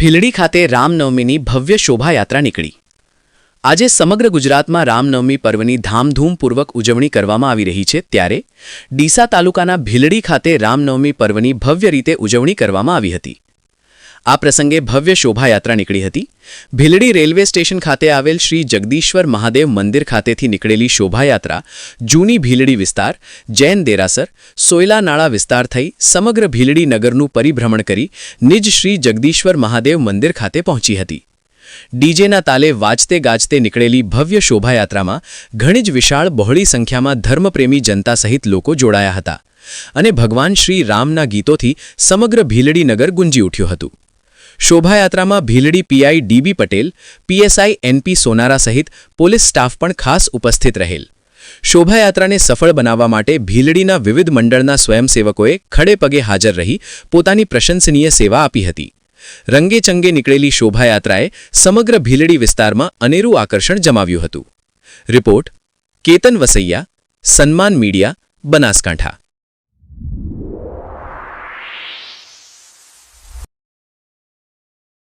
ભીલડી ખાતે રામનવમીની ભવ્ય શોભાયાત્રા નીકળી। આજે સમગ્ર ગુજરાતમાં રામનવમી પર્વની ધામધૂમપૂર્વક ઉજવણી કરવામાં આવી રહી છે, ત્યારે ડીસા તાલુકાના ભીલડી ખાતે રામનવમી પર્વની ભવ્ય રીતે ઉજવણી કરવામાં આવી હતી। આ પ્રસંગે ભવ્ય શોભાયાત્રા નીકળી હતી। ભીલડી રેલવે સ્ટેશન ખાતે આવેલ શ્રી જગદીશ્વર મહાદેવ મંદિર ખાતેથી નીકળેલી શોભાયાત્રા જૂની ભીલડી વિસ્તાર, જૈન દેરાસર, સોયલા નાળા વિસ્તાર થઈ સમગ્ર ભીલડી નગરનું પરિભ્રમણ કરી નિજ શ્રી જગદીશ્વર મહાદેવ મંદિર ખાતે પહોંચી હતી। ડીજેના તાલે વાજતે ગાજતે નીકળેલી ભવ્ય શોભાયાત્રામાં ઘણી જ વિશાળ બહોળી સંખ્યામાં ધર્મપ્રેમી જનતા સહિત લોકો જોડાયા હતા અને ભગવાન શ્રી રામના ગીતોથી સમગ્ર ભીલડી નગર ગુંજી ઉઠ્યું હતું। શોભાયાત્રામાં Bhildi PI DB Patel, PSI NP Sonara સહિત પોલીસ સ્ટાફ પણ ખાસ ઉપસ્થિત રહેલ। શોભાયાત્રાને સફળ બનાવવા માટે ભીલડીના વિવિધ મંડળના સ્વયંસેવકોએ ખડે પગે હાજર રહી પોતાની પ્રશંસનીય સેવા આપી હતી। રંગેચંગે નીકળેલી શોભાયાત્રાએ સમગ્ર ભીલડી વિસ્તારમાં અનેરું આકર્ષણ જમાવ્યું હતું। રિપોર્ટ કેતન વસૈયા, સન્માન મીડિયા, બનાસકાંઠા।